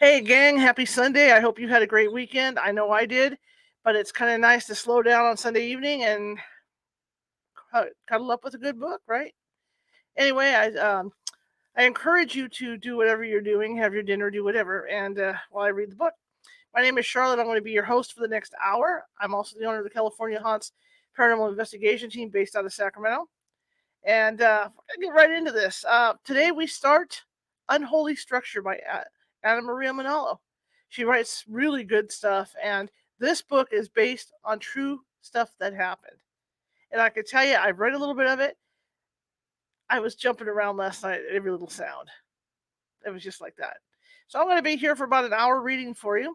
Hey, gang, happy Sunday. I hope you had a great weekend. I know I did, but it's kind of nice to slow down on Sunday evening and cuddle up with a good book, right? Anyway, I encourage you to do whatever you're doing, have your dinner, do whatever, and while I read the book. My name is Charlotte. I'm going to be your host for the next hour. I'm also the owner of the California Haunts Paranormal Investigation Team based out of Sacramento. And we're going to get right into this. Today we start Unholy Structure by Anna Maria Manalo. She writes really good stuff, and this book is based on true stuff that happened. And I can tell you, I've read a little bit of it. I was jumping around last night at every little sound. It was just like that. So I'm going to be here for about an hour reading for you.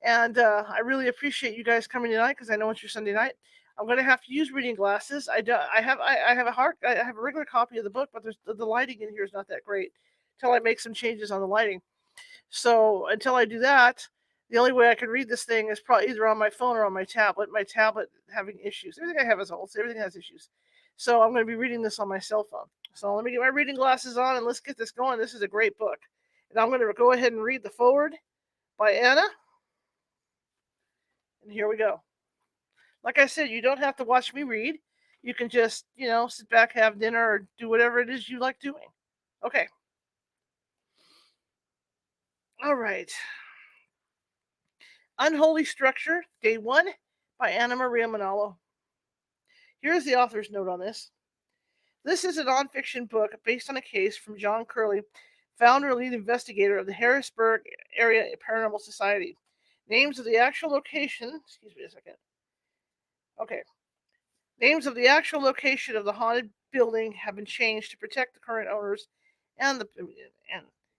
And I really appreciate you guys coming tonight because I know it's your Sunday night. I'm going to have to use reading glasses. I have a regular copy of the book, but the lighting in here is not that great until I make some changes on the lighting. So until I do that, the only way I can read this thing is probably either on my phone or on my tablet. My tablet having issues. Everything I have is old, so everything has issues. So I'm going to be reading this on my cell phone. So let me get my reading glasses on and let's get this going. This is a great book. And I'm going to go ahead and read the foreword by Anna. And here we go. Like I said, you don't have to watch me read. You can just, sit back, have dinner, or do whatever it is you like doing. Okay. All right. Unholy Structure, Day 1 by Anna Maria Manalo. Here's the author's note on this. This is a nonfiction book based on a case from John Curley, founder and lead investigator of the Harrisburg Area Paranormal Society. Names of the actual location, excuse me a second. Okay. Names of the actual location of the haunted building have been changed to protect the current owners and the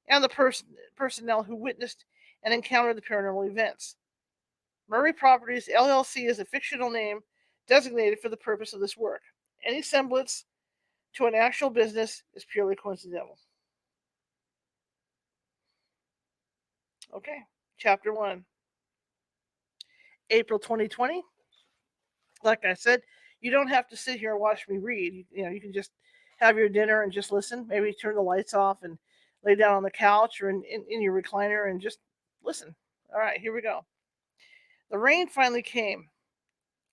and the personnel who witnessed and encountered the paranormal events. Murray Properties LLC is a fictional name designated for the purpose of this work. Any semblance to an actual business is purely coincidental. Okay, Chapter 1. April 2020. Like I said, you don't have to sit here and watch me read. You can just have your dinner and just listen. Maybe turn the lights off and lay down on the couch or in your recliner and just listen. All right, here we go. The rain finally came.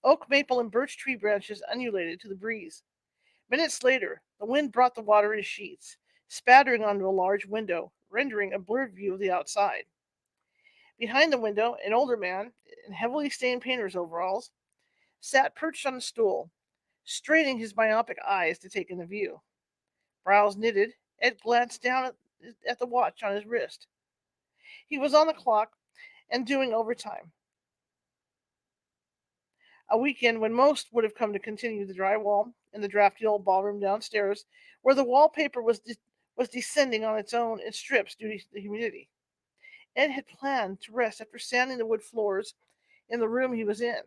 Oak, maple, and birch tree branches undulated to the breeze. Minutes later, the wind brought the water in sheets, spattering onto a large window, rendering a blurred view of the outside. Behind the window, an older man, in heavily stained painter's overalls, sat perched on a stool, straining his myopic eyes to take in the view. Brows knitted, Ed glanced down at the watch on his wrist. He was on the clock and doing overtime. A weekend when most would have come to continue the drywall in the drafty old ballroom downstairs, where the wallpaper was descending on its own in strips due to the humidity. Ed had planned to rest after sanding the wood floors in the room he was in.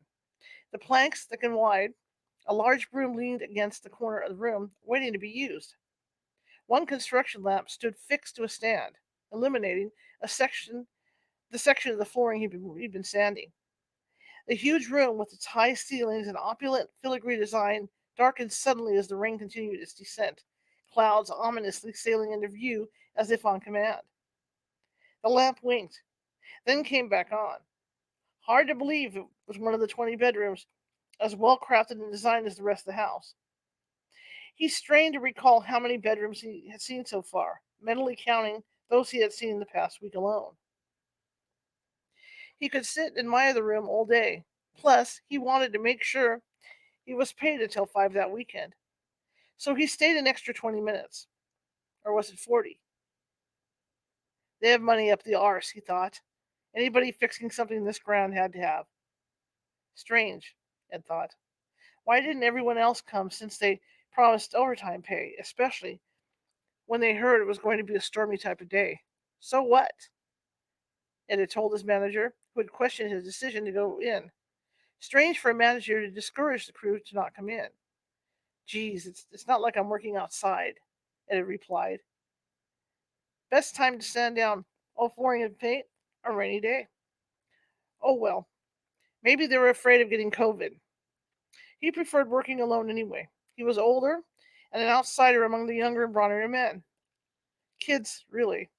The planks thick and wide, a large broom leaned against the corner of the room, waiting to be used. One construction lamp stood fixed to a stand, illuminating the section of the flooring he'd been sanding. The huge room, with its high ceilings and opulent filigree design, darkened suddenly as the rain continued its descent, clouds ominously sailing into view as if on command. The lamp winked, then came back on. Hard to believe it was one of the 20 bedrooms, as well crafted and designed as the rest of the house. He strained to recall how many bedrooms he had seen so far, mentally counting those he had seen in the past week alone. He could sit and admire the room all day. Plus, he wanted to make sure he was paid until 5 that weekend. So he stayed an extra 20 minutes. Or was it 40? They have money up the arse, he thought. Anybody fixing something this grand had to have. Strange, Ed thought. Why didn't everyone else come since they promised overtime pay, especially when they heard it was going to be a stormy type of day? So what? Ed had told his manager, who had questioned his decision to go in. Strange for a manager to discourage the crew to not come in. Geez, it's not like I'm working outside, Ed had replied. Best time to sand down all flooring and paint? A rainy day. Oh well, maybe they were afraid of getting COVID. He preferred working alone anyway. He was older and an outsider among the younger and brawnier men. Kids, really.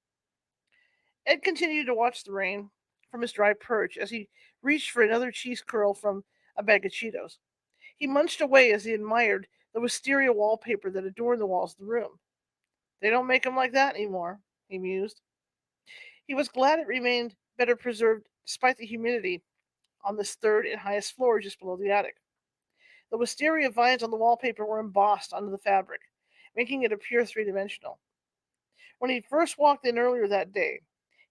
Ed continued to watch the rain from his dry perch as he reached for another cheese curl from a bag of Cheetos. He munched away as he admired the wisteria wallpaper that adorned the walls of the room. They don't make 'em like that anymore, he mused. He was glad it remained better preserved despite the humidity on this third and highest floor just below the attic. The wisteria vines on the wallpaper were embossed onto the fabric, making it appear three-dimensional. When he first walked in earlier that day,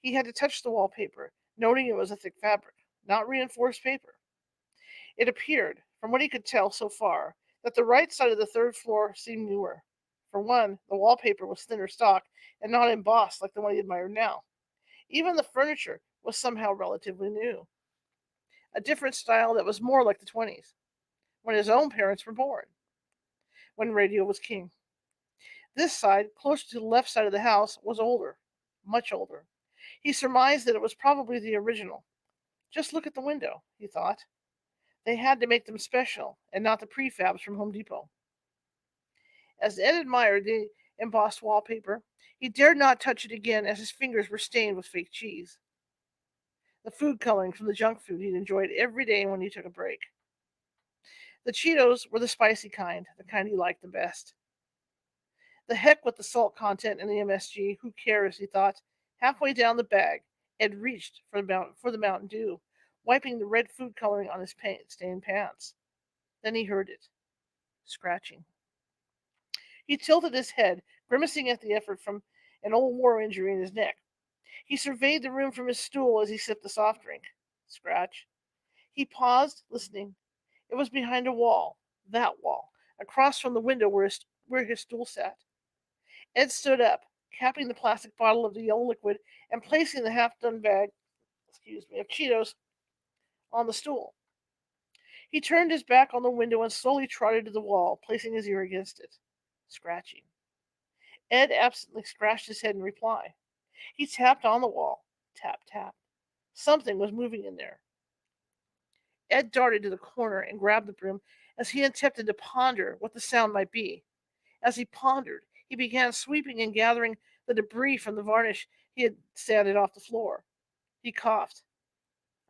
he had to touch the wallpaper, noting it was a thick fabric, not reinforced paper. It appeared, from what he could tell so far, that the right side of the third floor seemed newer. For one, the wallpaper was thinner stock and not embossed like the one he admired now. Even the furniture was somehow relatively new, a different style that was more like the 20s, when his own parents were born, when radio was king. This side, closer to the left side of the house, was older, much older. He surmised that it was probably the original. Just look at the window, he thought. They had to make them special, and not the prefabs from Home Depot. As Ed admired the embossed wallpaper, he dared not touch it again as his fingers were stained with fake cheese, the food coloring from the junk food he'd enjoyed every day when he took a break. The Cheetos were the spicy kind, the kind he liked the best. The heck with the salt content in the MSG, who cares, he thought. Halfway down the bag, Ed reached for the Mountain Dew, wiping the red food coloring on his paint-stained pants. Then he heard it, scratching. He tilted his head, grimacing at the effort from an old war injury in his neck. He surveyed the room from his stool as he sipped the soft drink. Scratch. He paused, listening. It was behind a wall, that wall, across from the window where his stool sat. Ed stood up, capping the plastic bottle of the yellow liquid and placing the half-done bag, of Cheetos on the stool. He turned his back on the window and slowly trotted to the wall, placing his ear against it, scratching. Ed absently scratched his head in reply. He tapped on the wall. Tap, tap. Something was moving in there. Ed darted to the corner and grabbed the broom as he attempted to ponder what the sound might be. As he pondered, he began sweeping and gathering the debris from the varnish he had sanded off the floor. He coughed.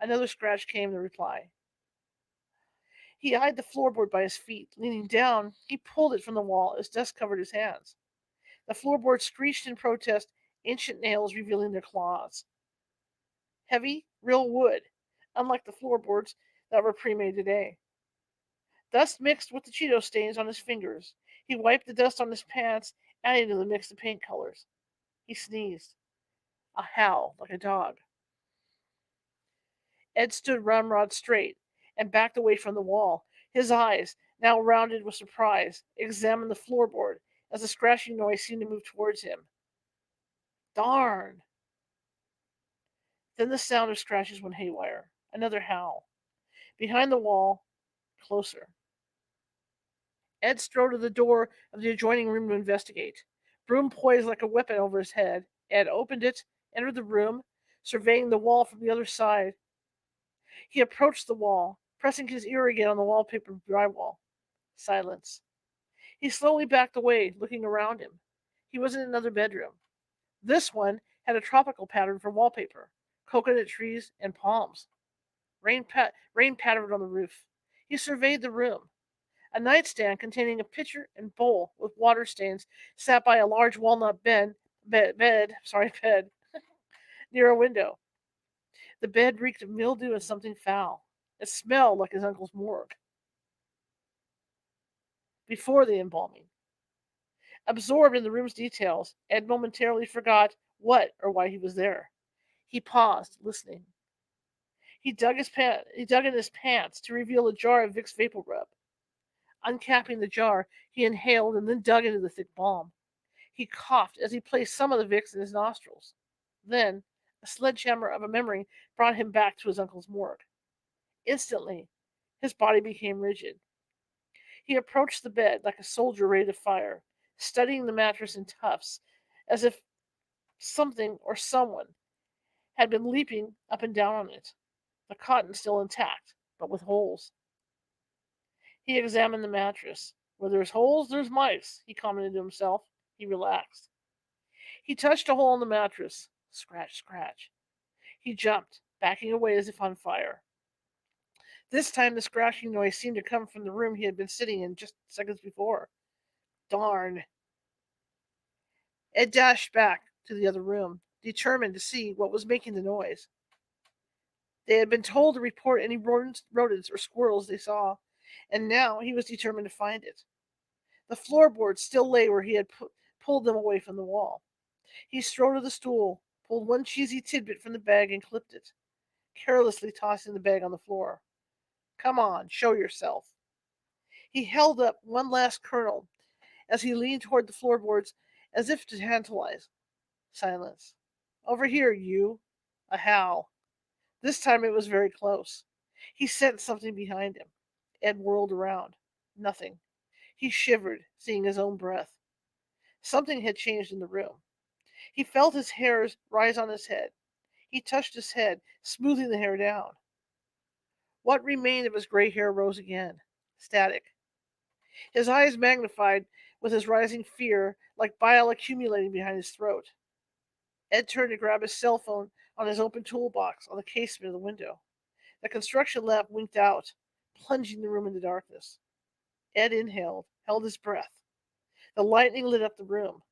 Another scratch came in reply. He eyed the floorboard by his feet. Leaning down, he pulled it from the wall as dust covered his hands. The floorboard screeched in protest, ancient nails revealing their claws. Heavy, real wood, unlike the floorboards that were pre-made today. Dust mixed with the Cheeto stains on his fingers. He wiped the dust on his pants, adding to the mix of paint colors. He sneezed. A howl, like a dog. Ed stood ramrod straight and backed away from the wall. His eyes, now rounded with surprise, examined the floorboard as the scratching noise seemed to move towards him. Darn! Then the sound of scratches went haywire. Another howl. Behind the wall, closer. Ed strode to the door of the adjoining room to investigate. Broom poised like a weapon over his head. Ed opened it, entered the room, surveying the wall from the other side. He approached the wall, pressing his ear again on the wallpaper drywall. Silence. He slowly backed away, looking around him. He was in another bedroom. This one had a tropical pattern for wallpaper, coconut trees and palms. Rain pattered on the roof. He surveyed the room. A nightstand containing a pitcher and bowl with water stains sat by a large walnut bed near a window. The bed reeked of mildew and something foul. It smelled like his uncle's morgue before the embalming. Absorbed in the room's details, Ed momentarily forgot what or why he was there. He paused, listening. He dug in his pants to reveal a jar of Vicks Vapor Rub. Uncapping the jar, he inhaled and then dug into the thick balm. He coughed as he placed some of the Vicks in his nostrils. Then, a sledgehammer of a memory brought him back to his uncle's morgue. Instantly, his body became rigid. He approached the bed like a soldier ready to fire, studying the mattress in tufts, as if something or someone had been leaping up and down on it, the cotton still intact, but with holes. He examined the mattress. Where there's holes, there's mice, he commented to himself. He relaxed. He touched a hole in the mattress. Scratch, scratch. He jumped, backing away as if on fire. This time the scratching noise seemed to come from the room he had been sitting in just seconds before. Darn. Ed dashed back to the other room, determined to see what was making the noise. They had been told to report any rodents or squirrels they saw, and now he was determined to find it. The floorboards still lay where he had pulled them away from the wall. He strode to the stool, pulled one cheesy tidbit from the bag, and clipped it, carelessly tossing the bag on the floor. Come on, show yourself. He held up one last kernel as he leaned toward the floorboards as if to tantalize. Silence. Over here, you. A howl. This time it was very close. He sensed something behind him. Ed whirled around. Nothing. He shivered, seeing his own breath. Something had changed in the room. He felt his hairs rise on his head. He touched his head, smoothing the hair down. What remained of his gray hair rose again. Static. His eyes magnified with his rising fear, like bile accumulating behind his throat. Ed turned to grab his cell phone on his open toolbox on the casement of the window. The construction lamp winked out, plunging the room into darkness. Ed inhaled, held his breath. The lightning lit up the room.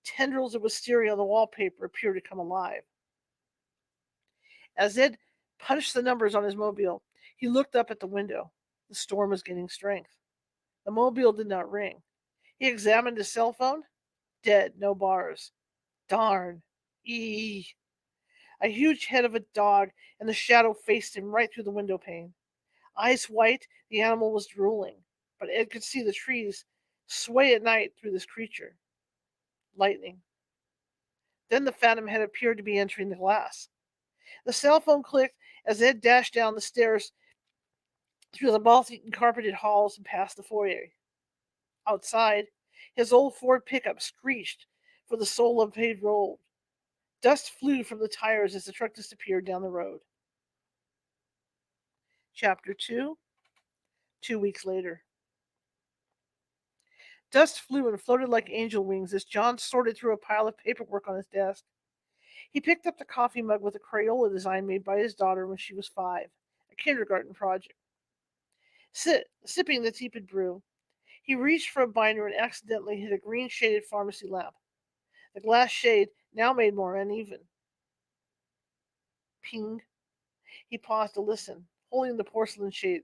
Tendrils of wisteria on the wallpaper appeared to come alive. As Ed punched the numbers on his mobile, he looked up at the window. The storm was gaining strength. The mobile did not ring. He examined his cell phone. Dead, no bars. Darn. Eee. A huge head of a dog and the shadow faced him right through the window pane. Eyes white, the animal was drooling, but Ed could see the trees sway at night through this creature. Lightning. Then the phantom head appeared to be entering the glass. The cell phone clicked as Ed dashed down the stairs through the moth-eaten carpeted halls and past the foyer. Outside, his old Ford pickup screeched for the soul of paved road. Dust flew from the tires as the truck disappeared down the road. Chapter 2, 2 weeks later. Dust flew and floated like angel wings as John sorted through a pile of paperwork on his desk. He picked up the coffee mug with a Crayola design made by his daughter when she was 5, a kindergarten project. Sipping the tepid brew, he reached for a binder and accidentally hit a green-shaded pharmacy lamp. The glass shade now made more uneven. Ping. He paused to listen, holding the porcelain shade.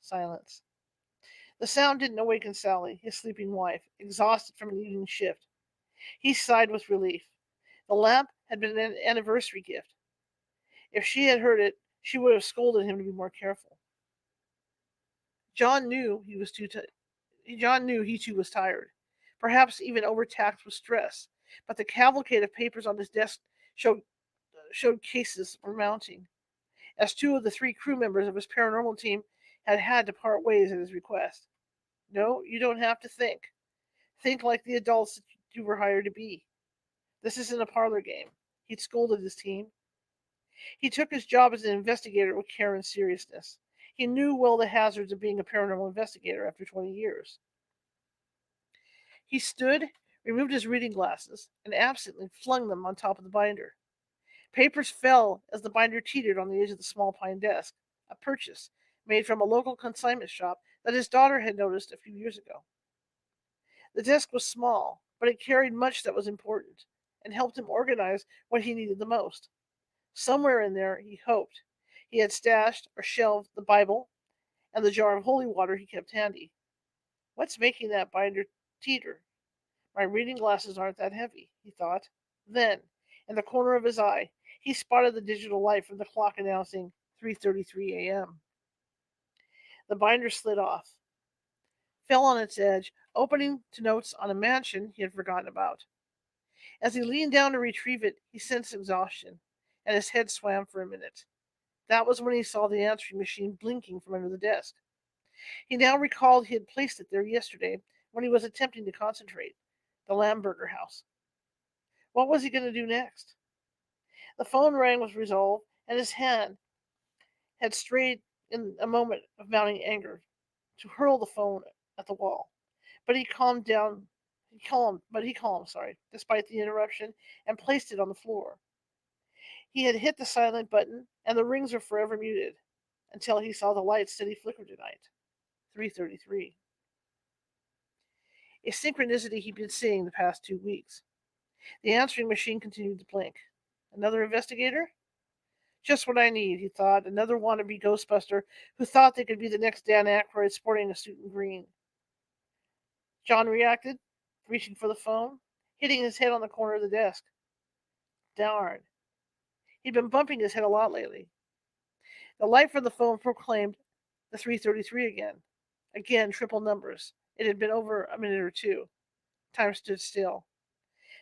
Silence. The sound didn't awaken Sally, his sleeping wife, exhausted from an evening shift. He sighed with relief. The lamp had been an anniversary gift. If she had heard it, she would have scolded him to be more careful. John knew John knew he too was tired, perhaps even overtaxed with stress. But the cavalcade of papers on his desk showed cases were mounting, as 2 of the 3 crew members of his paranormal team had to part ways at his request. No, you don't have to think. Think like the adults that you were hired to be. This isn't a parlor game. He'd scolded his team. He took his job as an investigator with care and seriousness. He knew well the hazards of being a paranormal investigator after 20 years. He stood, removed his reading glasses, and absently flung them on top of the binder. Papers fell as the binder teetered on the edge of the small pine desk, a purchase made from a local consignment shop that his daughter had noticed a few years ago. The desk was small, but it carried much that was important and helped him organize what he needed the most. Somewhere in there, he hoped, he had stashed or shelved the Bible and the jar of holy water he kept handy. What's making that binder teeter? My reading glasses aren't that heavy, he thought. Then, in the corner of his eye, he spotted the digital light from the clock announcing 3:33 a.m. The binder slid off, fell on its edge, opening to notes on a mansion he had forgotten about. As he leaned down to retrieve it, he sensed exhaustion, and his head swam for a minute. That was when he saw the answering machine blinking from under the desk. He now recalled he had placed it there yesterday when he was attempting to concentrate. The Lamberger house. What was he going to do next? The phone rang with resolve, and his hand had strayed in a moment of mounting anger to hurl the phone at the wall. But he calmed down He calmed, despite the interruption, and placed it on the floor. He had hit the silent button, and the rings were forever muted, until he saw the light steady flicker tonight. 3:33. A synchronicity he'd been seeing the past 2 weeks. The answering machine continued to blink. Another investigator? Just what I need, he thought. Another wannabe Ghostbuster who thought they could be the next Dan Aykroyd sporting a suit in green. John reacted, reaching for the phone, hitting his head on the corner of the desk. Darn. He'd been bumping his head a lot lately. The light from the phone proclaimed the 3:33 again. Again, triple numbers. It had been over a minute or two. Time stood still.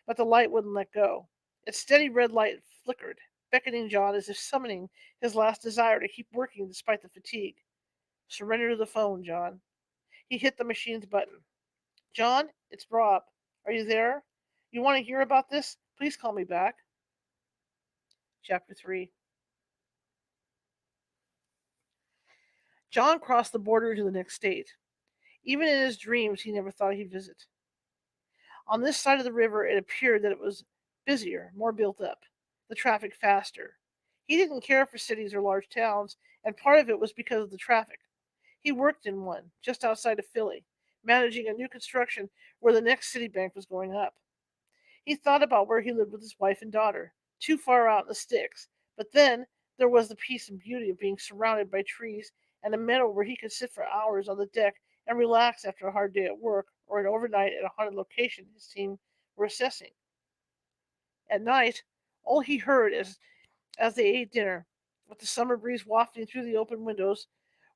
But the light wouldn't let go. Its steady red light flickered, beckoning John as if summoning his last desire to keep working despite the fatigue. Surrender to the phone, John. He hit the machine's button. John, it's Rob. Are you there? You want to hear about this? Please call me back. Chapter 3. John crossed the border to the next state. Even in his dreams, he never thought he'd visit. On this side of the river, it appeared that it was busier, more built up, the traffic faster. He didn't care for cities or large towns, and part of it was because of the traffic. He worked in one, just outside of Philly, managing a new construction where the next city bank was going up. He thought about where he lived with his wife and daughter, too far out in the sticks, but then there was the peace and beauty of being surrounded by trees and a meadow where he could sit for hours on the deck and relax after a hard day at work or an overnight at a haunted location his team were assessing. At night, all he heard as they ate dinner, with the summer breeze wafting through the open windows,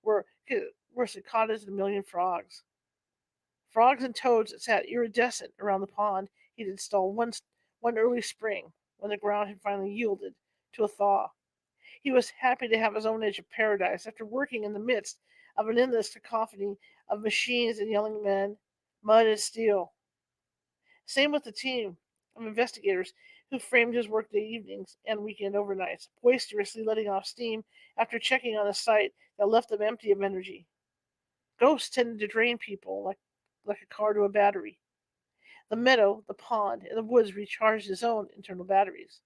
were, were cicadas and a million frogs. Frogs and toads that sat iridescent around the pond he'd installed one early spring when the ground had finally yielded to a thaw. He was happy to have his own edge of paradise after working in the midst of an endless cacophony of machines and yelling men, mud and steel. Same with the team of investigators who framed his workday evenings and weekend overnights, boisterously letting off steam after checking on a site that left them empty of energy. Ghosts tended to drain people like a car to a battery. The meadow, the pond, and the woods recharged his own internal batteries.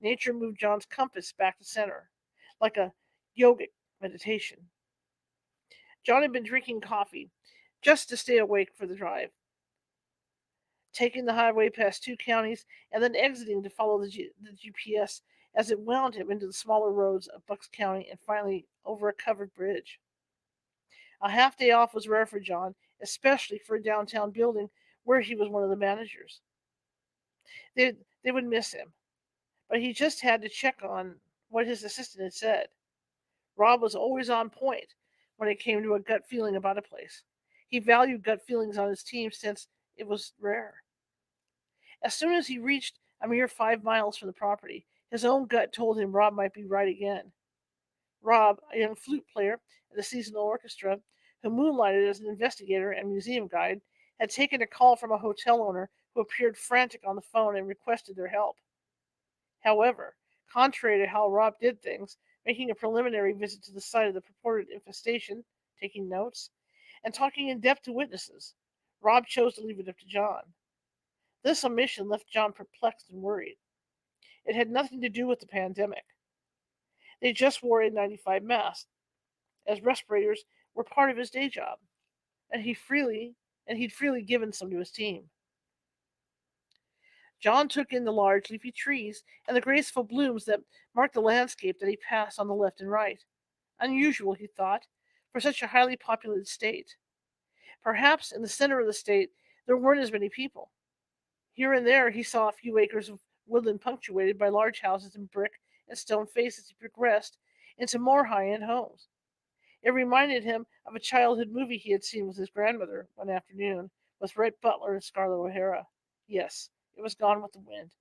Nature moved John's compass back to center, like a yogic meditation. John had been drinking coffee just to stay awake for the drive, taking the highway past 2 counties and then exiting to follow the GPS as it wound him into the smaller roads of Bucks County and finally over a covered bridge. A half day off was rare for John, especially for a downtown building where he was one of the managers. They would miss him, but he just had to check on what his assistant had said. Rob was always on point when it came to a gut feeling about a place. He valued gut feelings on his team since it was rare. As soon as he reached a mere 5 miles from the property, his own gut told him Rob might be right again. Rob, a young flute player at the seasonal orchestra, who moonlighted as an investigator and museum guide, had taken a call from a hotel owner who appeared frantic on the phone and requested their help. However, contrary to how Rob did things, making a preliminary visit to the site of the purported infestation, taking notes, and talking in depth to witnesses, Rob chose to leave it up to John. This omission left John perplexed and worried. It had nothing to do with the pandemic. They just wore N95 masks, as respirators were part of his day job, and he'd freely given some to his team. John took in the large leafy trees and the graceful blooms that marked the landscape that he passed on the left and right. Unusual, he thought, for such a highly populated state. Perhaps in the center of the state there weren't as many people. Here and there he saw a few acres of woodland punctuated by large houses in brick and stone face as he progressed into more high-end homes. It reminded him of a childhood movie he had seen with his grandmother one afternoon with Rhett Butler and Scarlett O'Hara. Yes, it was Gone with the Wind.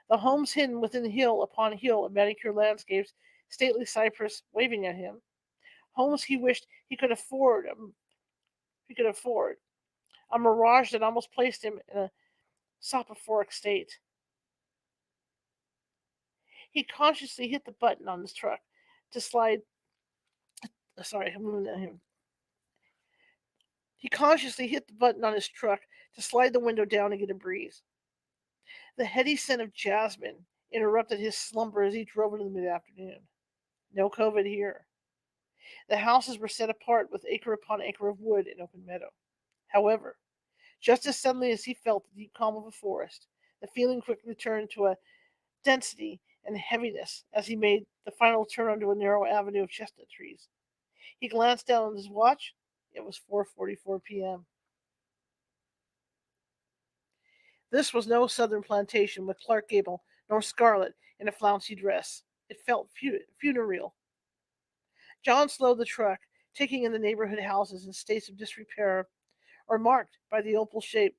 The homes hidden within hill upon hill of manicured landscapes, stately cypress waving at him. Homes he wished he could afford. A mirage that almost placed him in a soporific state. He consciously hit the button on his truck to slide. Sorry, I'm moving at him. He consciously hit the button on his truck to slide the window down and get a breeze. The heady scent of jasmine interrupted his slumber as he drove into the mid afternoon. No COVID here. The houses were set apart with acre upon acre of wood and open meadow. However, just as suddenly as he felt the deep calm of a forest, the feeling quickly turned to a density and heaviness as he made the final turn onto a narrow avenue of chestnut trees. He glanced down at his watch. It was 4:44 p.m. This was no southern plantation with Clark Gable nor Scarlet in a flouncy dress. It felt funereal. John slowed the truck, taking in the neighborhood houses in states of disrepair or marked by the oval shaped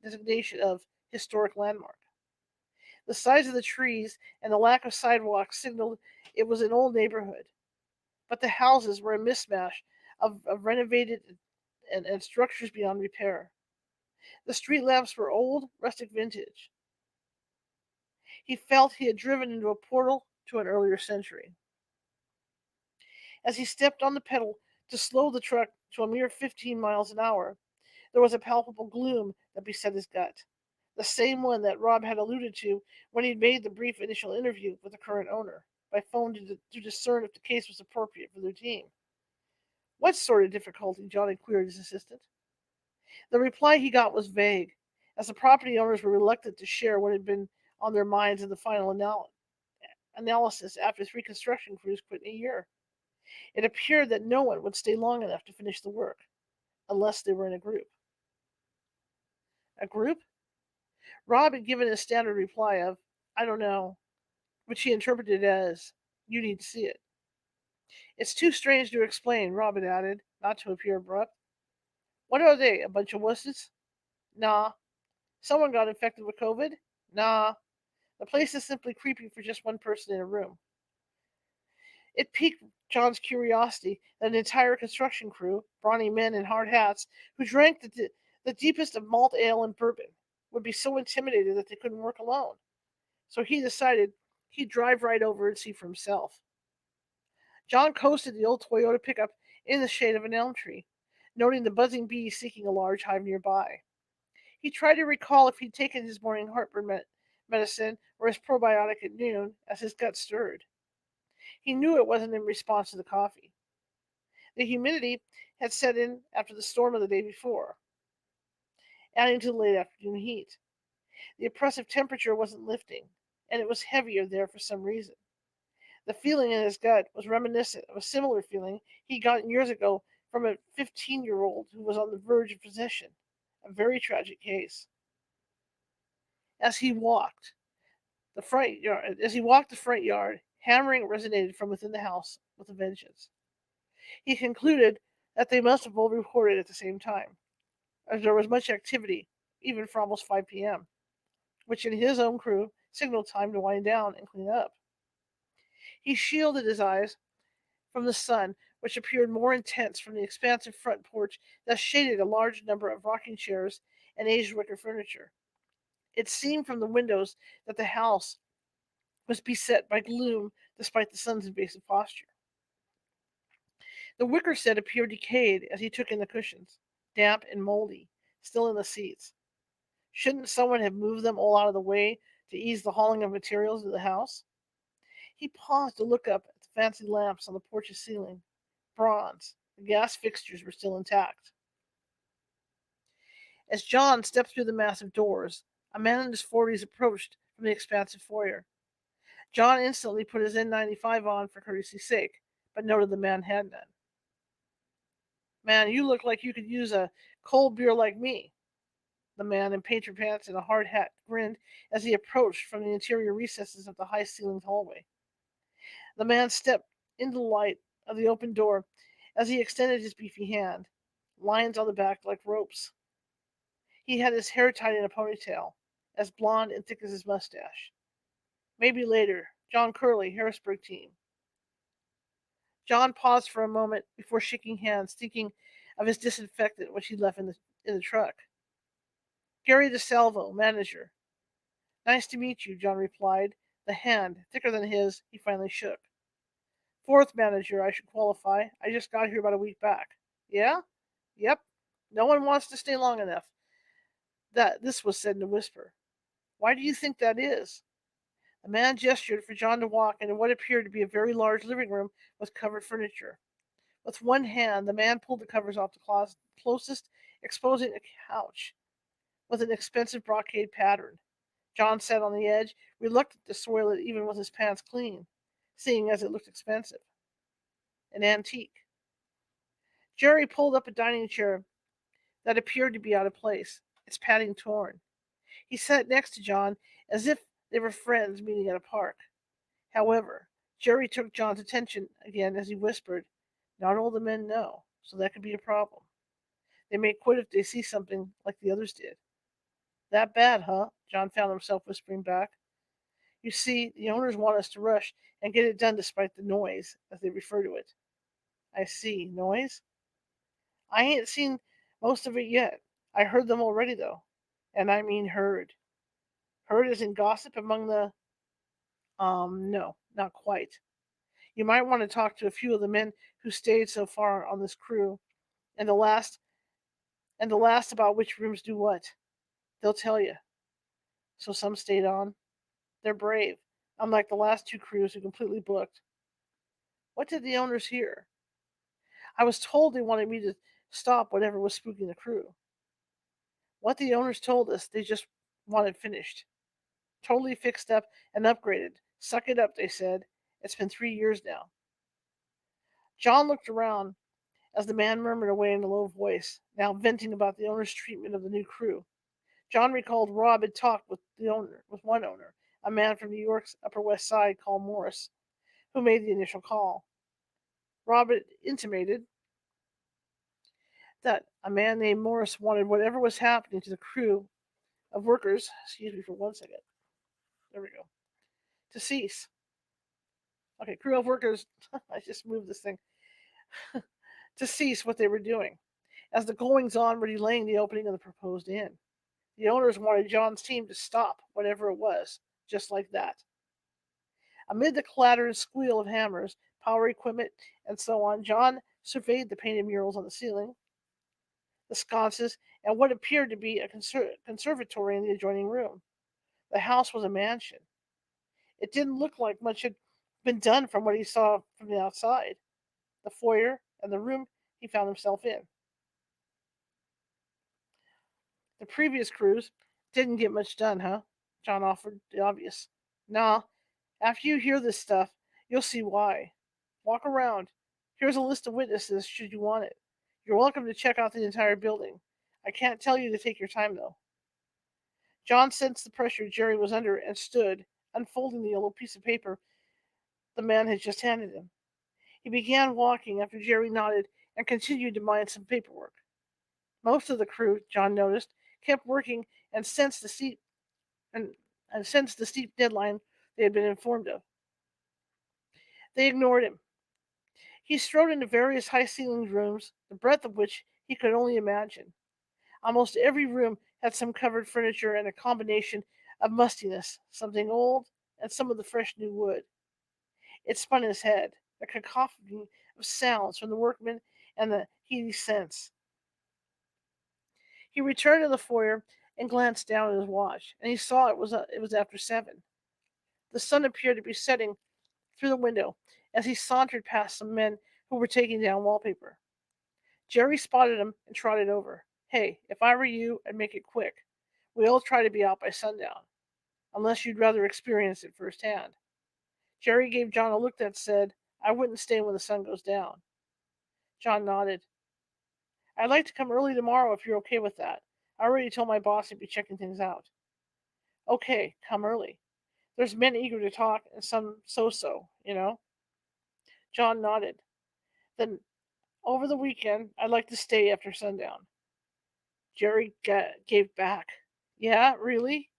designation of historic landmark. The size of the trees and the lack of sidewalks signaled it was an old neighborhood, but the houses were a mismatch of renovated and structures beyond repair. The street lamps were old, rustic vintage. He felt he had driven into a portal to an earlier century. As he stepped on the pedal to slow the truck to a mere 15 miles an hour, there was a palpable gloom that beset his gut. The same one that Rob had alluded to when he'd made the brief initial interview with the current owner, by phone to discern if the case was appropriate for their team. What sort of difficulty? John inquired his assistant. The reply he got was vague, as the property owners were reluctant to share what had been on their minds in the final analysis after 3 construction crews quit in a year. It appeared that no one would stay long enough to finish the work, unless they were in a group. A group? Rob had given his standard reply of, I don't know, which he interpreted as, you need to see it. It's too strange to explain, Rob had added, not to appear abrupt. What are they, a bunch of wusses? Nah. Someone got infected with COVID? Nah. The place is simply creepy for just one person in a room. It piqued John's curiosity that an entire construction crew, brawny men in hard hats, who drank the deepest of malt ale and bourbon, would be so intimidated that they couldn't work alone. So he decided he'd drive right over and see for himself. John coasted the old Toyota pickup in the shade of an elm tree, noting the buzzing bees seeking a large hive nearby. He tried to recall if he'd taken his morning heartburn medicine or his probiotic at noon, as his gut stirred. He knew it wasn't in response to the coffee. The humidity had set in after the storm of the day before, adding to the late afternoon heat. The oppressive temperature wasn't lifting, and it was heavier there for some reason. The feeling in his gut was reminiscent of a similar feeling he'd gotten years ago from a 15-year-old who was on the verge of possession. A very tragic case. As he walked the front yard, hammering resonated from within the house with a vengeance. He concluded that they must have all reported at the same time, as there was much activity, even for almost 5 p.m., which in his own crew signaled time to wind down and clean up. He shielded his eyes from the sun, which appeared more intense from the expansive front porch that shaded a large number of rocking chairs and aged wicker furniture. It seemed from the windows that the house was beset by gloom despite the sun's invasive posture. The wicker set appeared decayed as he took in the cushions, damp and moldy, still in the seats. Shouldn't someone have moved them all out of the way to ease the hauling of materials to the house? He paused to look up at the fancy lamps on the porch's ceiling. Bronze. The gas fixtures were still intact. As John stepped through the massive doors, a man in his 40s approached from the expansive foyer. John instantly put his N95 on for courtesy's sake, but noted the man had none. Man, you look like you could use a cold beer like me. The man in painter pants and a hard hat grinned as he approached from the interior recesses of the high ceilinged hallway. The man stepped into the light of the open door as he extended his beefy hand, lines on the back like ropes. He had his hair tied in a ponytail, as blonde and thick as his mustache. Maybe later, John Curley, Harrisburg team. John paused for a moment before shaking hands, thinking of his disinfectant which he left in the truck. Gary DeSalvo, manager. Nice to meet you, John replied, the hand, thicker than his, he finally shook. Fourth manager, I should qualify. I just got here about a week back. Yeah? Yep. No one wants to stay long enough. That this was said in a whisper. Why do you think that is? The man gestured for John to walk into what appeared to be a very large living room with covered furniture. With one hand, the man pulled the covers off the closet closest, exposing a couch with an expensive brocade pattern. John sat on the edge, reluctant to soil it even with his pants clean, seeing as it looked expensive. An antique. Jerry pulled up a dining chair that appeared to be out of place, its padding torn. He sat next to John as if they were friends meeting at a park. However, Jerry took John's attention again as he whispered, "Not all the men know, so that could be a problem. They may quit if they see something like the others did." "That bad, huh?" John found himself whispering back. "You see, the owners want us to rush and get it done despite the noise, as they refer to it." "I see. Noise?" "I ain't seen most of it yet. I heard them already, though. And I mean heard. Heard as in gossip among the. No, not quite. You might want to talk to a few of the men who stayed so far on this crew, and the last about which rooms do what. They'll tell you." "So some stayed on. They're brave, unlike the last two crews who completely booked." "What did the owners hear?" "I was told they wanted me to stop whatever was spooking the crew." "What the owners told us, they just want it finished. Totally fixed up and upgraded. Suck it up, they said. It's been 3 years now." John looked around as the man murmured away in a low voice, now venting about the owner's treatment of the new crew. John recalled Rob had talked with one owner, a man from New York's Upper West Side called Morris, who made the initial call. Rob had intimated that a man named Morris wanted whatever was happening to the crew of workers, excuse me for 1 second, there we go, to cease. Okay, crew of workers, I just moved this thing, to cease what they were doing, as the goings on were delaying the opening of the proposed inn. The owners wanted John's team to stop whatever it was, just like that. Amid the clatter and squeal of hammers, power equipment, and so on, John surveyed the painted murals on the ceiling, the sconces, and what appeared to be a conservatory in the adjoining room. The house was a mansion. It didn't look like much had been done from what he saw from the outside. The foyer and the room he found himself in. The previous crews didn't get much done, huh? John offered the obvious. Nah, after you hear this stuff, you'll see why. Walk around. Here's a list of witnesses should you want it. You're welcome to check out the entire building. I can't tell you to take your time, though. John sensed the pressure Jerry was under and stood, unfolding the yellow piece of paper the man had just handed him. He began walking after Jerry nodded and continued to mind some paperwork. Most of the crew, John noticed, kept working and and, and sensed the steep deadline they had been informed of. They ignored him. He strode into various high-ceilinged rooms, the breadth of which he could only imagine. Almost every room had some covered furniture and a combination of mustiness, something old, and some of the fresh new wood. It spun his head, a cacophony of sounds from the workmen and the heady scents. He returned to the foyer and glanced down at his watch, and he saw it was after 7. The sun appeared to be setting through the window as he sauntered past some men who were taking down wallpaper. Jerry spotted him and trotted over. "Hey, if I were you, I'd make it quick. We all try to be out by sundown, unless you'd rather experience it firsthand." Jerry gave John a look that said, "I wouldn't stay when the sun goes down." John nodded. "I'd like to come early tomorrow if you're okay with that. I already told my boss he'd be checking things out." "Okay, come early. There's men eager to talk and some so-so, you know." John nodded. "Then over the weekend, I'd like to stay after sundown." Jerry gave back. "Yeah, really?"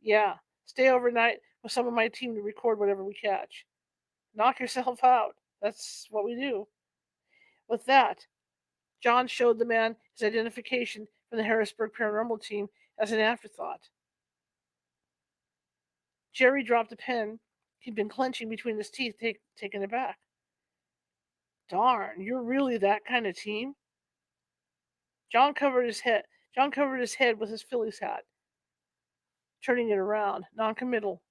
"Yeah. Stay overnight with some of my team to record whatever we catch." "Knock yourself out. That's what we do." With that, John showed the man his identification from the Harrisburg paranormal team as an afterthought. Jerry dropped a pen he'd been clenching between his teeth, taken aback. "Darn, you're really that kind of team?" John covered his head. John covered his head with his Phillies hat, turning it around, non-committal.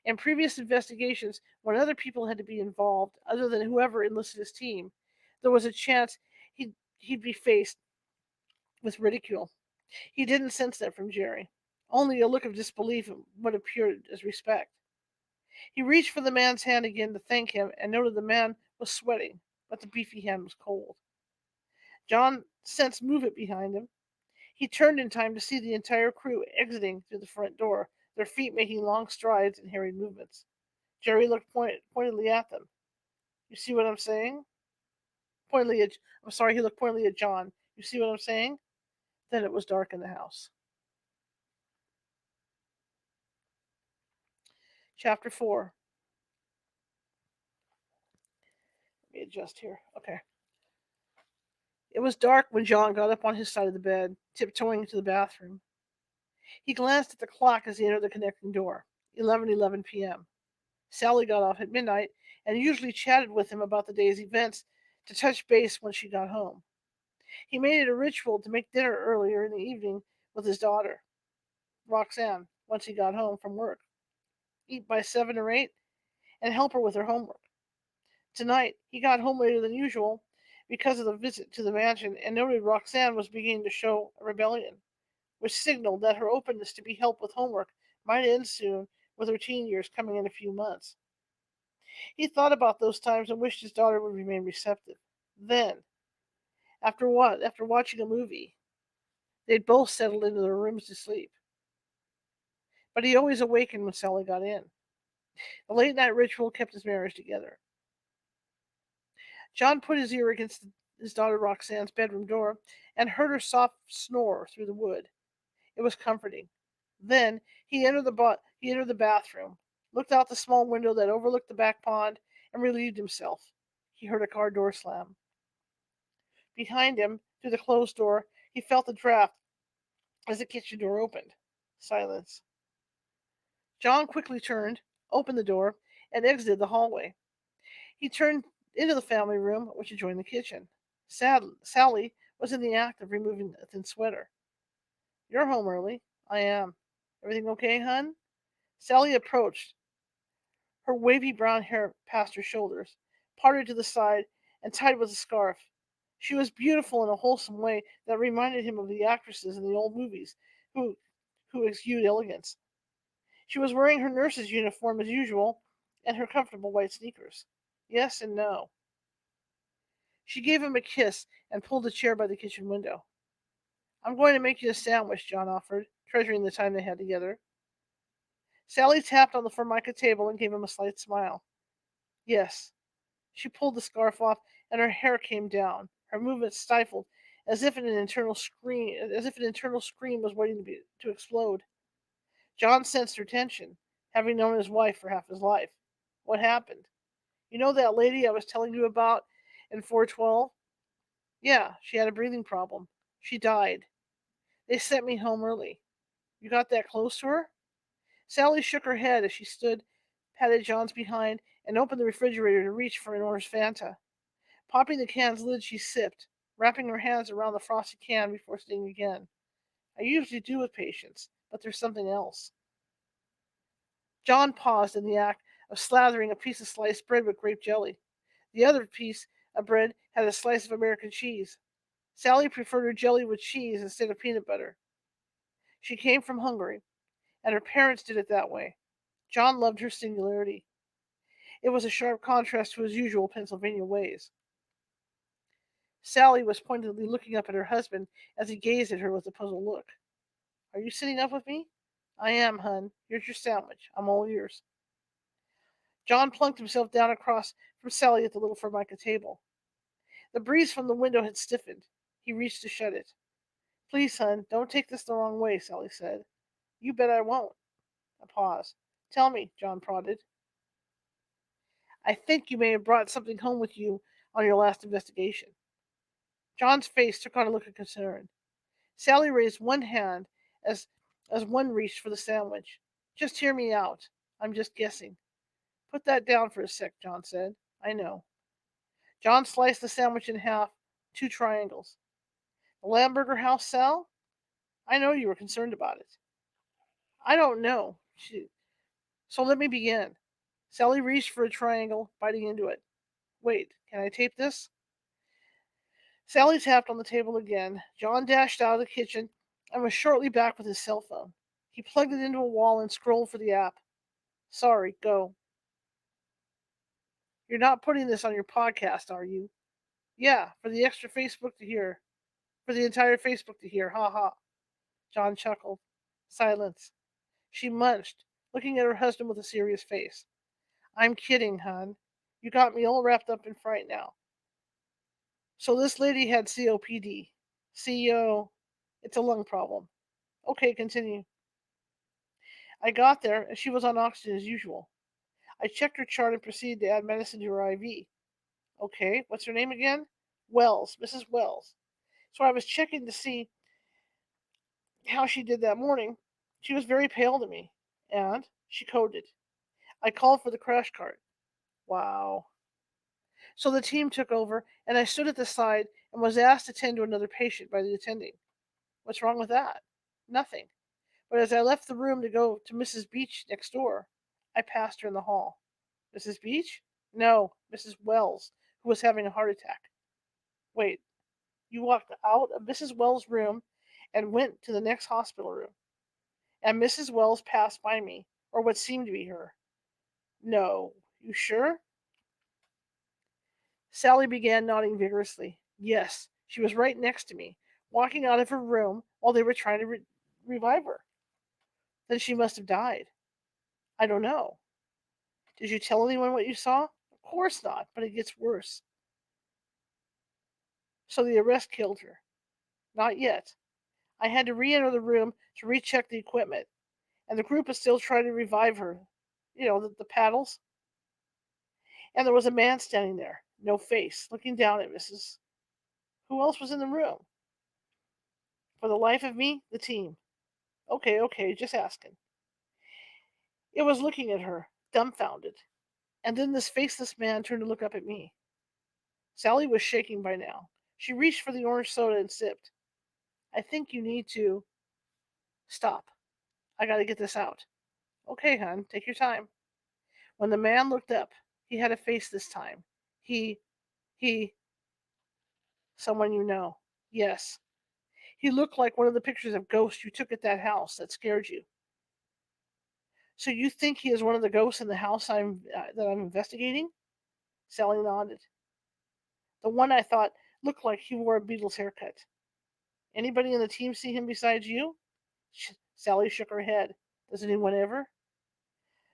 In previous investigations, when other people had to be involved, other than whoever enlisted his team, there was a chance he'd be faced with ridicule. He didn't sense that from Jerry. Only a look of disbelief and what appeared as respect. He reached for the man's hand again to thank him and noted the man was sweating, but the beefy hand was cold. John sensed movement behind him. He turned in time to see the entire crew exiting through the front door, their feet making long strides and hurried movements. Jerry looked pointedly at them. You see what I'm saying? Pointedly at, I'm sorry, he looked pointedly at John. You see what I'm saying? Then it was dark in the house. Chapter 4. Let me adjust here. Okay. It was dark when John got up on his side of the bed, tiptoeing into the bathroom. He glanced at the clock as he entered the connecting door. 11:11 p.m. Sally got off at midnight and usually chatted with him about the day's events to touch base when she got home. He made it a ritual to make dinner earlier in the evening with his daughter, Roxanne, once he got home from work, eat by 7 or 8, and help her with her homework. Tonight, he got home later than usual because of the visit to the mansion and noted Roxanne was beginning to show a rebellion, which signaled that her openness to be helped with homework might end soon, with her teen years coming in a few months. He thought about those times and wished his daughter would remain receptive. Then, after watching a movie, they'd both settled into their rooms to sleep. But he always awakened when Sally got in. The late night ritual kept his marriage together. John put his ear against his daughter Roxanne's bedroom door and heard her soft snore through the wood. It was comforting. Then he entered the bathroom, looked out the small window that overlooked the back pond, and relieved himself. He heard a car door slam. Behind him, through the closed door, he felt the draft as the kitchen door opened. Silence. John quickly turned, opened the door, and exited the hallway. He turned into the family room, which adjoined the kitchen. Sally was in the act of removing a thin sweater. You're home early. I am. Everything okay, hun? Sally approached, her wavy brown hair past her shoulders, parted to the side and tied with a scarf. She was beautiful in a wholesome way that reminded him of the actresses in the old movies who, who exude elegance. She was wearing her nurse's uniform as usual and her comfortable white sneakers. Yes and no. She gave him a kiss and pulled a chair by the kitchen window. I'm going to make you a sandwich, John offered, treasuring the time they had together. Sally tapped on the formica table and gave him a slight smile. Yes. She pulled the scarf off and her hair came down, her movements stifled, as if an internal scream was waiting to explode. John sensed her tension, having known his wife for half his life. What happened? You know that lady I was telling you about in 412? Yeah, she had a breathing problem. She died. They sent me home early. You got that close to her? Sally shook her head as she stood, patted John's behind, and opened the refrigerator to reach for an orange Fanta. Popping the can's lid, she sipped, wrapping her hands around the frosted can before saying again. I usually do with patients, but there's something else. John paused in the act of slathering a piece of sliced bread with grape jelly. The other piece of bread had a slice of American cheese. Sally preferred her jelly with cheese instead of peanut butter. She came from Hungary, and her parents did it that way. John loved her singularity. It was a sharp contrast to his usual Pennsylvania ways. Sally was pointedly looking up at her husband as he gazed at her with a puzzled look. Are you sitting up with me? I am, hun. Here's your sandwich. I'm all ears. John plunked himself down across from Sally at the little formica table. The breeze from the window had stiffened. He reached to shut it. Please, hun, don't take this the wrong way, Sally said. You bet I won't. A pause. Tell me, John prodded. I think you may have brought something home with you on your last investigation. John's face took on a look of concern. Sally raised one hand as one reached for the sandwich. Just hear me out. I'm just guessing. Put that down for a sec, John said. I know. John sliced the sandwich in half, two triangles. The Lamberger house, Sal? I know you were concerned about it. I don't know. So let me begin. Sally reached for a triangle, biting into it. Wait, can I tape this? Sally tapped on the table again. John dashed out of the kitchen and was shortly back with his cell phone. He plugged it into a wall and scrolled for the app. Sorry, go. You're not putting this on your podcast, are you? Yeah, for the extra Facebook to hear. For the entire Facebook to hear. Ha ha. John chuckled. Silence. She munched, looking at her husband with a serious face. I'm kidding, hon. You got me all wrapped up in fright now. So this lady had COPD. CEO. It's a lung problem. Okay, continue. I got there, and she was on oxygen as usual. I checked her chart and proceeded to add medicine to her IV. Okay, what's her name again? Wells, Mrs. Wells. So I was checking to see how she did that morning. She was very pale to me, and she coded. I called for the crash cart. Wow. So the team took over, and I stood at the side and was asked to tend to another patient by the attending. What's wrong with that? Nothing. But as I left the room to go to Mrs. Beach next door, I passed her in the hall. Mrs. Beach? No, Mrs. Wells, who was having a heart attack. Wait, you walked out of Mrs. Wells' room and went to the next hospital room, and Mrs. Wells passed by me, or what seemed to be her. No, you sure? Sally began nodding vigorously. Yes, she was right next to me, walking out of her room while they were trying to revive her. Then she must have died. I don't know. Did you tell anyone what you saw? Of course not, but it gets worse. So the arrest killed her. Not yet. I had to re enter the room to recheck the equipment, and the group is still trying to revive her. You know, the paddles. And there was a man standing there, no face, looking down at Mrs. Who else was in the room? For the life of me, the team. Okay, okay, just asking. It was looking at her, dumbfounded. And then this faceless man turned to look up at me. Sally was shaking by now. She reached for the orange soda and sipped. I think you need to stop. I gotta get this out. Okay, hon, take your time. When the man looked up, he had a face this time. He, he, someone you know. Yes. He looked like one of the pictures of ghosts you took at that house that scared you. So you think he is one of the ghosts in the house that I'm investigating? Sally nodded. The one I thought looked like he wore a Beatles haircut. Anybody in the team see him besides you? Sally shook her head. Does anyone ever?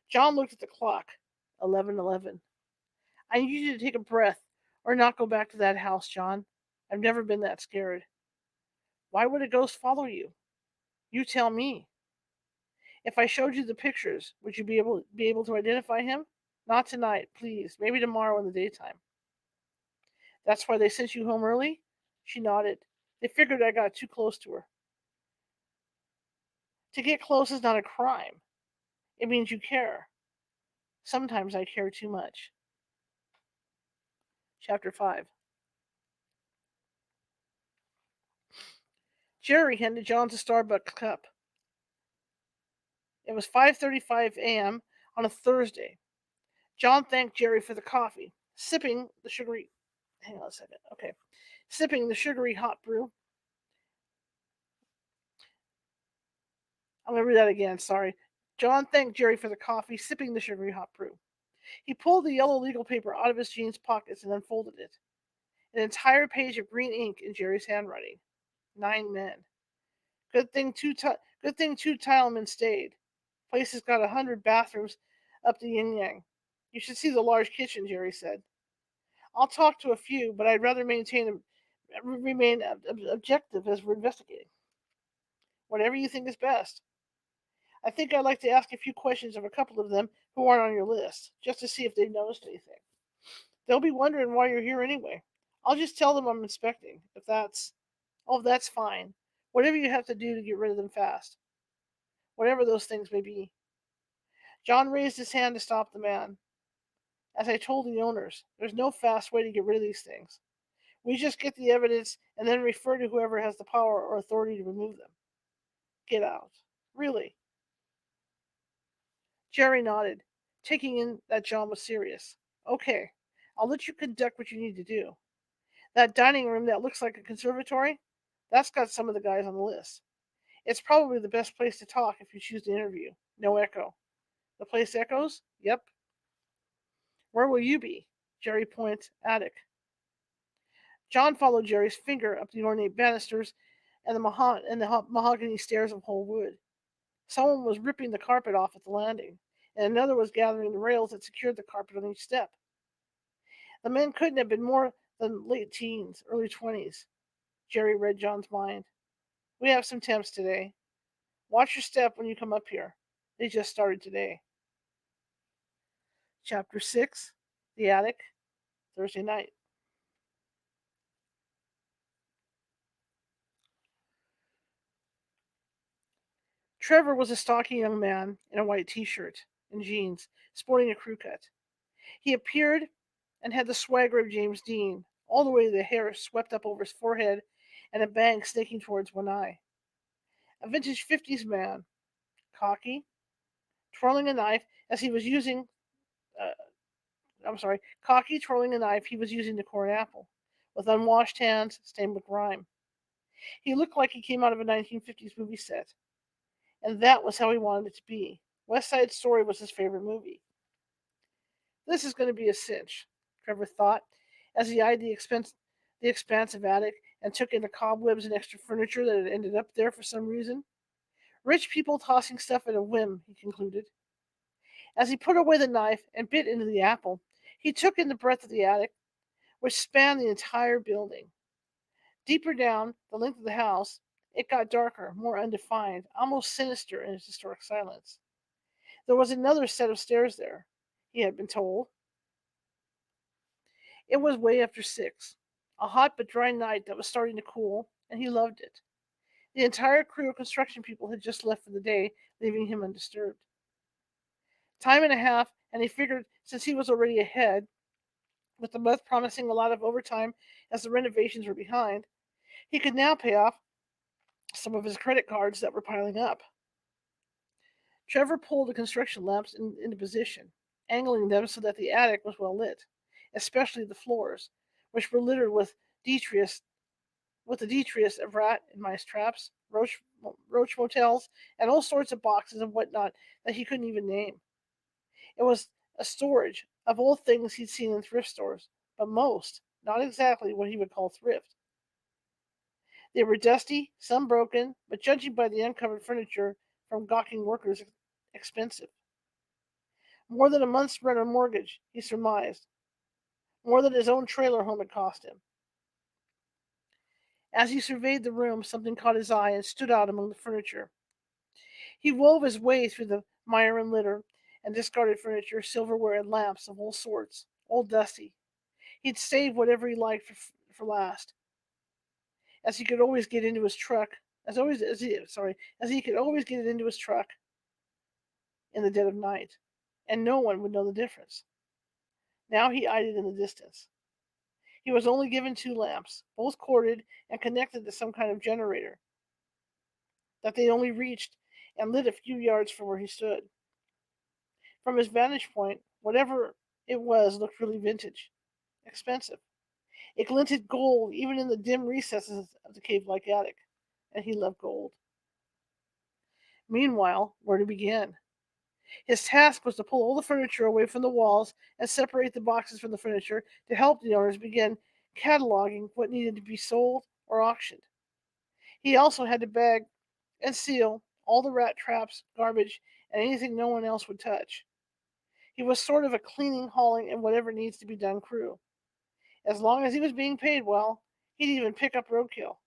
John looked at the clock. 11:11. I need you to take a breath or not go back to that house, John. I've never been that scared. Why would a ghost follow you? You tell me. If I showed you the pictures, would you be able to identify him? Not tonight, please. Maybe tomorrow in the daytime. That's why they sent you home early? She nodded. They figured I got too close to her. To get close is not a crime. It means you care. Sometimes I care too much. Chapter 5. Jerry handed John a Starbucks cup. It was 5:35 a.m. on a Thursday. John thanked Jerry for the coffee, sipping the sugary. Hang on a second. Okay. Sipping the sugary hot brew. I'm going to read that again. Sorry. John thanked Jerry for the coffee, sipping the sugary hot brew. He pulled the yellow legal paper out of his jeans pockets and unfolded it. An entire page of green ink in Jerry's handwriting. 9 men. Good thing two tilemen stayed. Place has got 100 bathrooms up the yin yang. You should see the large kitchen, Jerry said. I'll talk to a few, but I'd rather remain objective as we're investigating. Whatever you think is best. I think I'd like to ask a few questions of a couple of them who aren't on your list, just to see if they've noticed anything. They'll be wondering why you're here anyway. I'll just tell them I'm inspecting. That's fine. Whatever you have to do to get rid of them fast. Whatever those things may be. John raised his hand to stop the man. As I told the owners, there's no fast way to get rid of these things. We just get the evidence and then refer to whoever has the power or authority to remove them. Get out. Really? Jerry nodded, taking in that John was serious. Okay, I'll let you conduct what you need to do. That dining room that looks like a conservatory, that's got some of the guys on the list. It's probably the best place to talk if you choose to interview. No echo. The place echoes? Yep. Where will you be? Jerry points, attic. John followed Jerry's finger up the ornate banisters and the mahogany stairs of whole wood. Someone was ripping the carpet off at the landing, and another was gathering the rails that secured the carpet on each step. The men couldn't have been more than late teens, early 20s. Jerry read John's mind. We have some temps today. Watch your step when you come up here. They just started today. Chapter 6, The Attic, Thursday night. Trevor was a stocky young man in a white t-shirt and jeans, sporting a crew cut. He appeared and had the swagger of James Dean, all the way to the hair swept up over his forehead and a bang snaking towards one eye. A vintage 50s man, cocky, twirling a knife as he was using, uh, cocky, twirling a knife he was using to core an apple, with unwashed hands stained with grime. He looked like he came out of a 1950s movie set, and that was how he wanted it to be. West Side Story was his favorite movie. This is going to be a cinch, Trevor thought, as he eyed the expansive attic and took in the cobwebs and extra furniture that had ended up there for some reason. Rich people tossing stuff at a whim, he concluded. As he put away the knife and bit into the apple, he took in the breadth of the attic, which spanned the entire building. Deeper down the length of the house, it got darker, more undefined, almost sinister in its historic silence. There was another set of stairs there, he had been told. It was way after 6, a hot but dry night that was starting to cool, and he loved it. The entire crew of construction people had just left for the day, leaving him undisturbed. Time and a half, and he figured since he was already ahead, with the month promising a lot of overtime as the renovations were behind, he could now pay off some of his credit cards that were piling up. Trevor pulled the construction lamps into position, angling them so that the attic was well lit, especially the floors, which were littered detritus, with the detritus of rat and mice traps, roach motels, and all sorts of boxes and whatnot that he couldn't even name. It was a storage of old things he'd seen in thrift stores, but most, not exactly what he would call thrift. They were dusty, some broken, but judging by the uncovered furniture from gawking workers, expensive. More than a month's rent or mortgage, he surmised. More than his own trailer home had cost him. As he surveyed the room, something caught his eye and stood out among the furniture. He wove his way through the mire and litter and discarded furniture, silverware, and lamps of all sorts, all dusty. He'd save whatever he liked for last, as he could always get into his truck. As he could always get it into his truck in the dead of night, and no one would know the difference. Now he eyed it in the distance. He was only given 2 lamps, both corded and connected to some kind of generator that they only reached and lit a few yards from where he stood. From his vantage point, whatever it was looked really vintage, expensive. It glinted gold even in the dim recesses of the cave-like attic, and he loved gold. Meanwhile, where to begin? His task was to pull all the furniture away from the walls and separate the boxes from the furniture to help the owners begin cataloging what needed to be sold or auctioned. He also had to bag and seal all the rat traps, garbage, and anything no one else would touch. He was sort of a cleaning, hauling, and whatever needs to be done crew. As long as he was being paid well, he'd even pick up roadkill.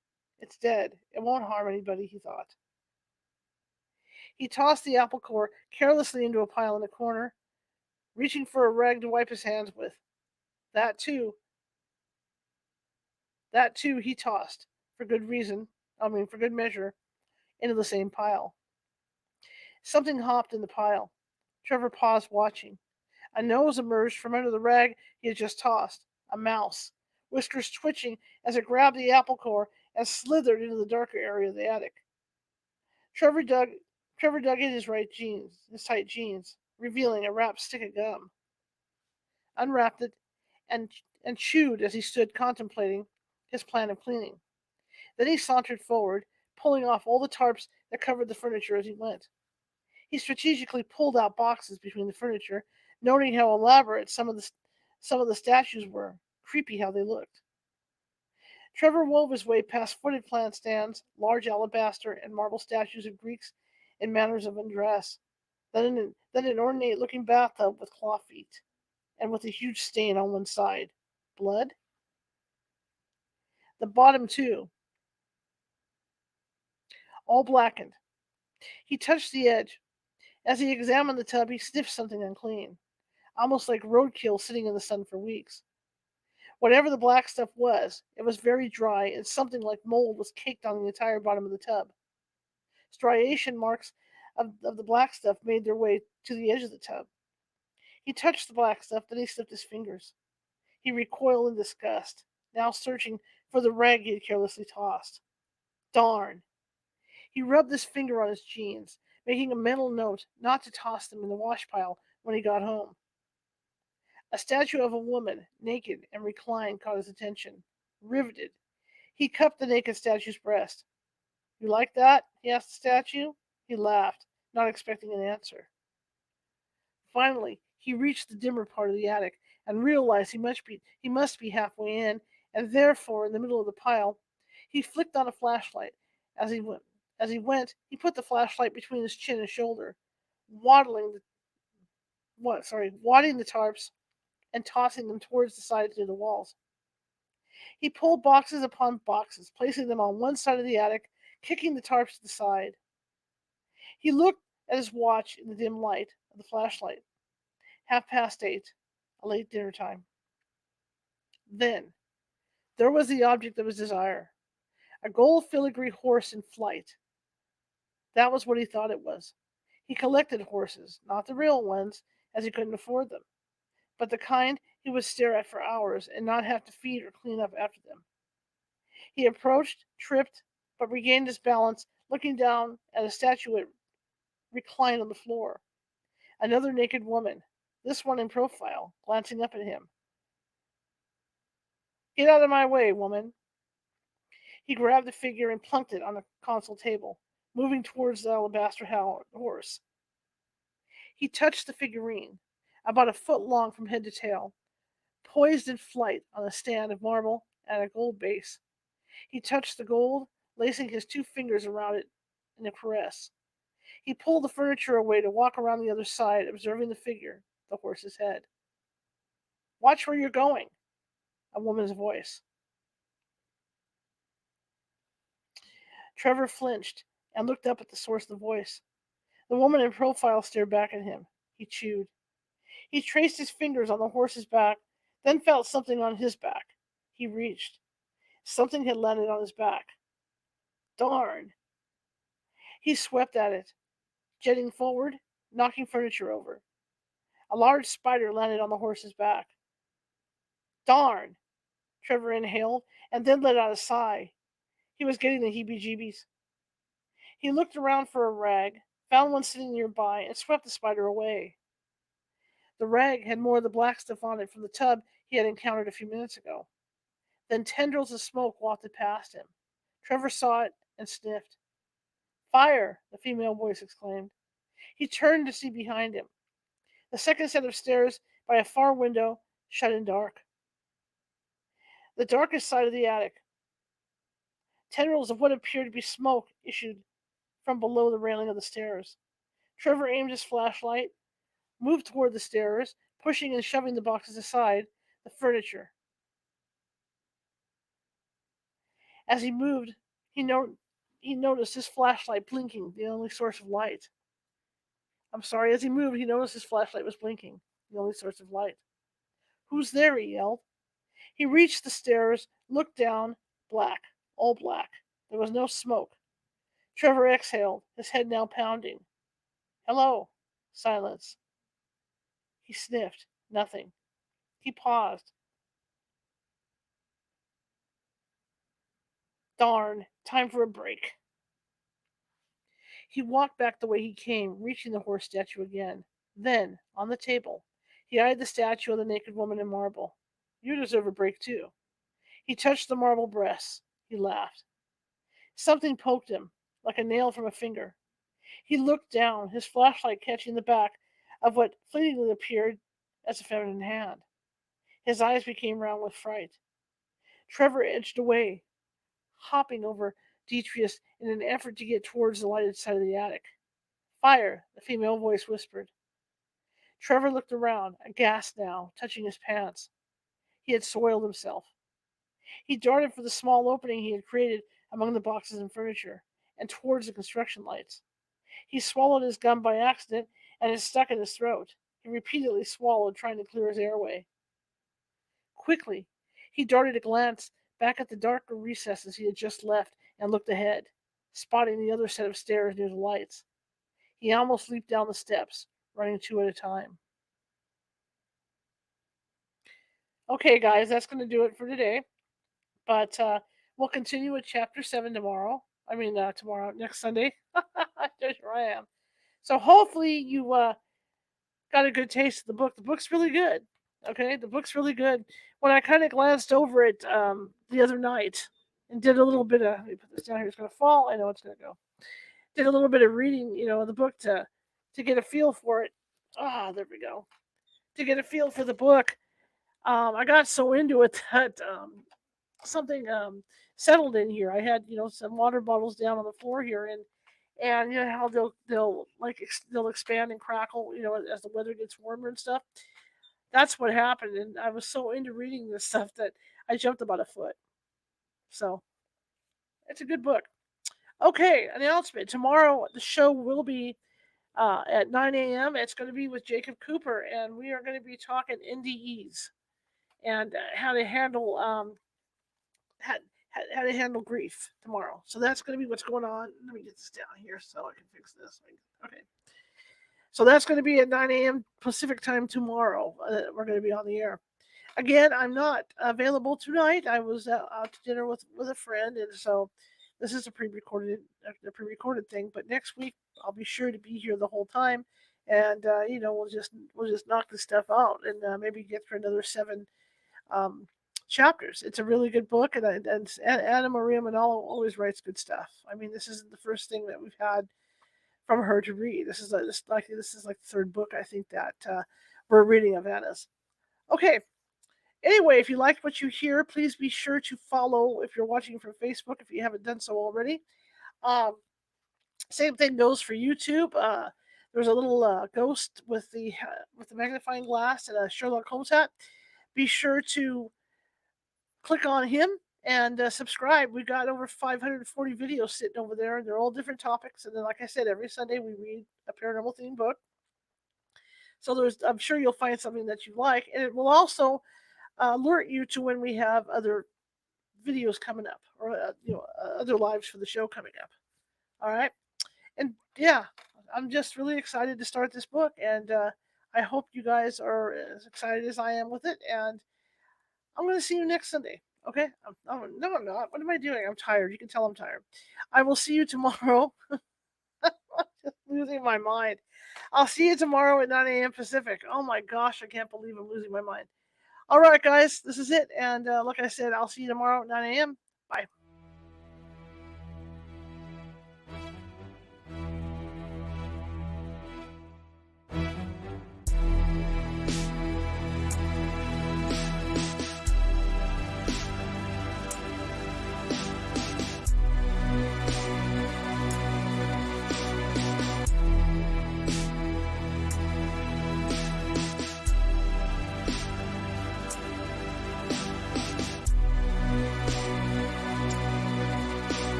It's dead. It won't harm anybody, he thought. He tossed the apple core carelessly into a pile in the corner, reaching for a rag to wipe his hands with. That too, that too he tossed, for good measure, into the same pile. Something hopped in the pile. Trevor paused, watching. A nose emerged from under the rag he had just tossed. A mouse, whiskers twitching as it grabbed the apple core and slithered into the darker area of the attic. Trevor dug Trevor dug in his tight jeans, revealing a wrapped stick of gum, unwrapped it, and chewed as he stood contemplating his plan of cleaning. Then he sauntered forward, pulling off all the tarps that covered the furniture as he went. He strategically pulled out boxes between the furniture, noting how elaborate some of the statues were. Creepy how they looked. Trevor wove his way past footed plant stands, large alabaster and marble statues of Greeks in manners of undress, then an ornate looking bathtub with claw feet, and with a huge stain on one side. Blood? The bottom, too, all blackened. He touched the edge. As he examined the tub, he sniffed something unclean, almost like roadkill sitting in the sun for weeks. Whatever the black stuff was, it was very dry, and something like mold was caked on the entire bottom of the tub. Striation marks of the black stuff made their way to the edge of the tub. He touched the black stuff, then he slipped his fingers. He recoiled in disgust, now searching for the rag he had carelessly tossed. Darn! He rubbed his finger on his jeans, making a mental note not to toss them in the wash pile when he got home. A statue of a woman, naked and reclined, caught his attention. Riveted, he cupped the naked statue's breast. "You like that?" he asked the statue. He laughed, not expecting an answer. Finally, he reached the dimmer part of the attic and realized he must be halfway in, and therefore in the middle of the pile. He flicked on a flashlight. As he went, he put the flashlight between his chin and shoulder, waddling the wadding the tarps and tossing them towards the sides of the walls. He pulled boxes upon boxes, placing them on one side of the attic, kicking the tarps to the side. He looked at his watch in the dim light of the flashlight. 8:30, a late dinner time. Then there was the object of his desire, a gold filigree horse in flight. That was what he thought it was. He collected horses, not the real ones, as he couldn't afford them, but the kind he would stare at for hours and not have to feed or clean up after them. He approached, tripped, but regained his balance, looking down at a statuette reclined on the floor. Another naked woman, this one in profile, glancing up at him. "Get out of my way, woman." He grabbed the figure and plunked it on the console table, moving towards the alabaster horse. He touched the figurine, about a foot long from head to tail, poised in flight on a stand of marble and a gold base. He touched the gold, lacing his two fingers around it in a caress. He pulled the furniture away to walk around the other side, observing the figure, the horse's head. "Watch where you're going," a woman's voice. Trevor flinched and looked up at the source of the voice. The woman in profile stared back at him. He chewed. He traced his fingers on the horse's back, then felt something on his back. He reached. Something had landed on his back. Darn! He swept at it, jetting forward, knocking furniture over. A large spider landed on the horse's back. Darn! Trevor inhaled and then let out a sigh. He was getting the heebie jeebies. He looked around for a rag, found one sitting nearby, and swept the spider away. The rag had more of the black stuff on it from the tub he had encountered a few minutes ago. Then tendrils of smoke wafted past him. Trevor saw it and sniffed. "Fire!" the female voice exclaimed. He turned to see behind him. The second set of stairs by a far window shut in dark. The darkest side of the attic. Tendrils of what appeared to be smoke issued from below the railing of the stairs. Trevor aimed his flashlight, moved toward the stairs, pushing and shoving the boxes aside, the furniture. As he moved, he noticed his flashlight blinking, the only source of light. As he moved, he noticed his flashlight was blinking, the only source of light. "Who's there?" he yelled. He reached the stairs, looked down. Black, all black. There was no smoke. Trevor exhaled, his head now pounding. "Hello." Silence. He sniffed. Nothing. He paused. Darn, time for a break. He walked back the way he came, reaching the horse statue again. Then, on the table, he eyed the statue of the naked woman in marble. You deserve a break, too. He touched the marble breasts. He laughed. Something poked him, like a nail from a finger. He looked down, his flashlight catching the back of what fleetingly appeared as a feminine hand. His eyes became round with fright. Trevor edged away, hopping over Detrius in an effort to get towards the lighted side of the attic. Fire, the female voice whispered. Trevor looked around, aghast now, touching his pants. He had soiled himself. He darted for the small opening he had created among the boxes and furniture, and towards the construction lights. He swallowed his gum by accident, and it stuck in his throat. He repeatedly swallowed, trying to clear his airway. Quickly, he darted a glance back at the darker recesses he had just left and looked ahead, spotting the other set of stairs near the lights. He almost leaped down the steps, running two at a time. Okay, guys, that's going to do it for today. But we'll continue with chapter 7 tomorrow. Tomorrow, next Sunday. Here I am. So hopefully you got a good taste of the book. The book's really good. Okay, the book's really good. When I kind of glanced over it the other night and did a little bit of, let me put this down here. It's going to fall. I know it's going to go. Did a little bit of reading, the book to get a feel for it. There we go. To get a feel for the book, I got so into it that something settled in here. I had some water bottles down on the floor here, and you know how they'll expand and crackle as the weather gets warmer and stuff. That's what happened, and I was so into reading this stuff that I jumped about a foot. So it's a good book. Okay, announcement. Tomorrow the show will be at 9 a.m. It's going to be with Jacob Cooper, and we are going to be talking NDEs and how to handle how, how to handle grief tomorrow. So that's going to be what's going on. Let me get this down here so I can fix this. Okay. So that's going to be at 9 a.m. Pacific time tomorrow. We're going to be on the air. Again, I'm not available tonight. I was out to dinner with a friend, and so this is a pre-recorded thing. But next week I'll be sure to be here the whole time, and we'll just knock this stuff out and maybe get through another 7 um, chapters. It's a really good book, and Anna Maria Manalo always writes good stuff. I mean, this isn't the first thing that we've had from her to read. This is like the third book I think that we're reading of Anna's. Okay. Anyway, if you like what you hear, please be sure to follow if you're watching from Facebook if you haven't done so already. Um, Same thing goes for YouTube. There's a little ghost with the magnifying glass and a Sherlock Holmes hat. Be sure to click on him and subscribe. We've got over 540 videos sitting over there, and they're all different topics. And then, like I said, every Sunday we read a paranormal themed book. So I'm sure you'll find something that you like, and it will also alert you to when we have other videos coming up or other lives for the show coming up. All right, and yeah, I'm just really excited to start this book, and I hope you guys are as excited as I am with it. And I'm going to see you next Sunday. Okay? No, I'm not. What am I doing? I'm tired. You can tell I'm tired. I will see you tomorrow. I'm just losing my mind. I'll see you tomorrow at 9 a.m. Pacific. Oh my gosh, I can't believe I'm losing my mind. All right, guys, this is it. And like I said, I'll see you tomorrow at 9 a.m. Bye.